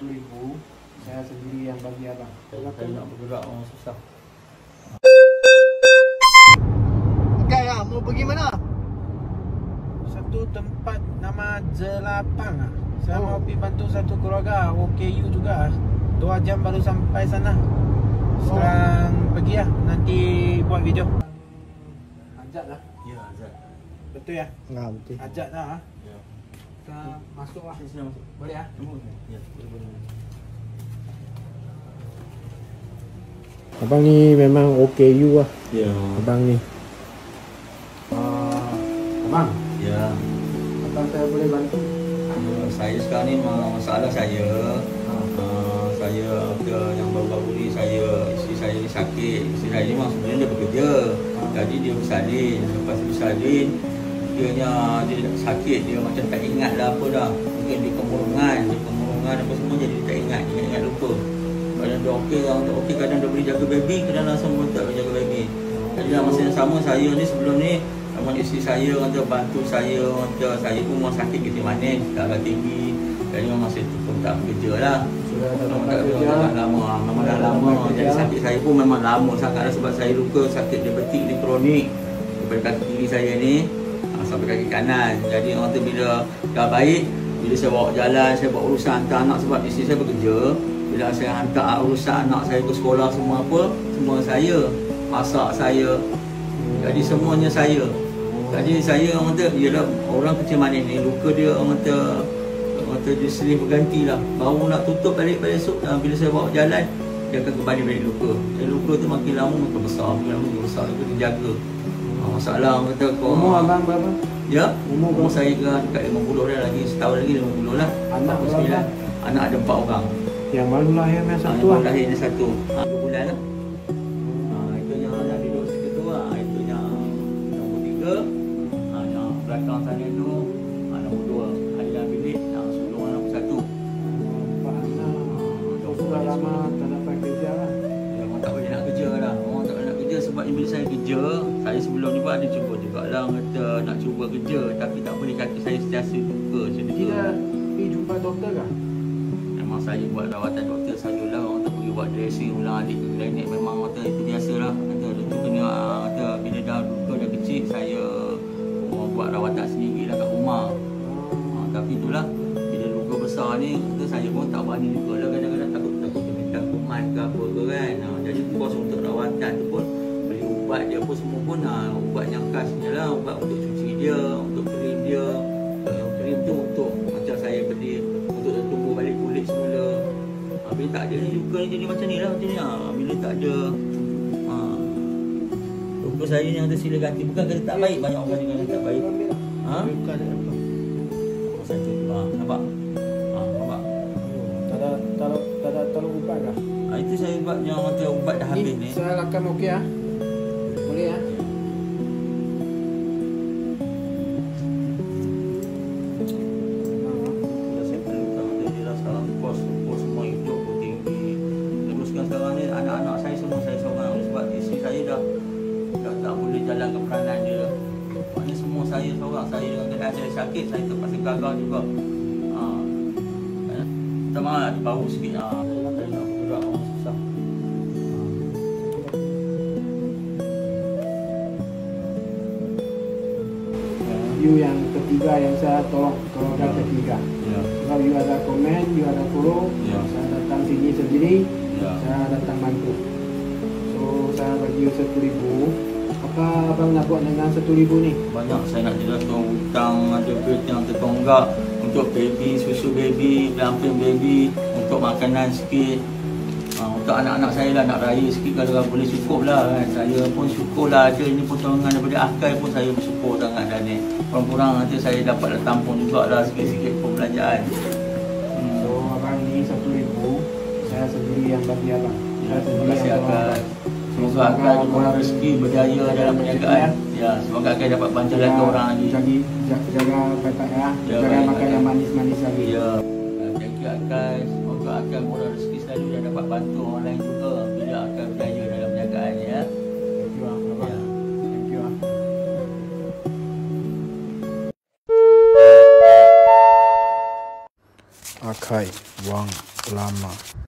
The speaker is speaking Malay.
10.000. Saya sendiri yang bagi abang. Saya nak bergerak orang susah. Okey lah, mau pergi mana? Satu tempat nama Jelapang. Saya mau pergi bantu satu keluarga OKU juga. 2 jam baru sampai sana. Sekarang pergi lah. Nanti buat video. Ajak lah. Ya, Azad. Betul ya? Betul. Ajak lah. Ya. Kita masuk lah. Sini masuk. Boleh ya? Ya, boleh. Abang ni memang OKU lah. Ya. Abang ni. Abang, Ya. apa saya boleh bantu? Saya sekarang ni masalah saya. Saya yang baru-baru ni isteri saya ni sakit. Isteri saya ni memang sebenarnya dia bekerja. Jadi dia bersalin. Lepas bersalin, dia sakit, dia macam tak ingat lah apa dah. Mungkin dia kemurungan apa semua, jadi dia tak ingat lupa. Kadang dia okey, kadang dia boleh jaga baby, kadang langsung pun tak boleh jaga baby. Jadi dalam masa yang sama, saya ni sebelum ni memang isteri saya bantu saya, saya pun memang sakit kecil manis, darah tinggi. Jadi memang saya pun tak bekerja lah. Memang dah lama. Jadi sakit saya pun memang lama sangat lah, sebab saya luka sakit diabetik ni kronik daripada kaki kiri saya ni sampai kaki kanan. Jadi orang tu bila dah baik, bila saya bawa jalan, saya bawa urusan hantar anak, sebab isteri saya bekerja. Bila saya hantar urusan anak saya ke sekolah, semua saya, masak saya. Jadi semuanya saya. Jadi saya orang kata, ialah orang kecil manis ni, luka dia orang kata dia sering berganti lah. Baru nak tutup balik esok, bila saya bawa jalan, dia akan kembali balik luka. Jadi luka tu makin lama makin besar, itu dijaga. Masalah orang kata kau. Umur abang berapa? Ya, umur saya dekat 50 dah, lagi setahun lagi 50 lah. Anak berapa? Anak ada 4 orang. Yang baru lahir yang satu lah. lah. Lahirnya 1 bulan lah. Itu yang dah duduk situ tu lah. Itu yang nombor 3. Yang belakang sana tu nombor 2. Ada dalam bilik, sebelum nombor 1. Nampak anak. Sudah lama tak dapat kerja lah. Memang tak boleh nak kerja lah. Orang tak boleh nak kerja sebab bila saya kerja, saya sebelum ni pun ada cuba jugalah kata nak cuba kerja, tapi tak boleh, kaki saya sentiasa luka macam tu. Kita pergi jumpa doktor kah? Memang saya buat rawatan doktor saya lah. Orang tak pergi buat dressing ulang adik ke klinik, memang kata itu biasa lah. Kata doktor kena kata bila dah luka dah kecil, saya buat rawatan sendiri lah kat rumah. Tapi itulah, bila luka besar ni, kata saya pun tak berani juga lah. Kadang-kadang takut minta kuman ke apa ke kan. Jadi kos untuk rawatan tu pun beli ubat dia pun semua pun ubat yang khasnya lah. Ubat untuk cuci dia, untuk krim dia. Krim tu untuk macam saya beli untuk tumbuh balik kulit semula. Bila tak ada luka ni jadi macam ni lah, macam ni lah. Bila tak ada luka saya ni, yang tu sila ganti. Bukan kata tak baik, banyak orang kata tak baik. Luka ada apa? Satu nampak? Nampak? Tak ada tolong ubat kah? Itu saya buat yang kata ubat dah habis ni. Saya rakam okey ah. Boleh ya? Sekarang ni anak-anak saya semua saya seorang, sebab isteri saya dah tak boleh jalan ke peranan dia. Maknanya semua saya seorang. Saya dengan keadaan saya sakit, saya terpaksa gagal juga. Minta maaf ada bau sikit. Saya nak bergerak orang susah. You yang ketiga yang saya tolong, keluarga ketiga. Ya. Sebab you ada komen, you ada follow, saya datang sini sendiri. Saya datang bantu. So saya bagi 1.000. Apa abang nak buat dengan 1.000 ni? Banyak saya nak jelaskan hutang, ada bil yang tertonggak untuk baby, susu baby, pelamping baby, untuk makanan sikit. Untuk anak-anak saya lah nak raya sikit, kalau boleh cukup lah kan. Saya pun syukur lah ada ini potongan daripada Akai pun saya bersyukur sangat dah ni. Kurang-kurang nanti saya dapat tampung jugalah sikit-sikit perbelanjaan. So abang ni 1.000. Saya sendiri yang bagi abang. Terima kasih Akai. Semoga Akai kurang rezeki, berjaya dalam perniagaan. Ya, semoga Akai dapat bantu lagi orang lagi. Jaga baik-baik ya. Jaga makan yang manis-manis lagi. Ya. Thank you Akai. Semoga Akai murah rezeki selalu dan dapat bantu orang lain juga bila Akai berjaya dalam perniagaan ya. Thank you abang. Thank you. pakai wang lama.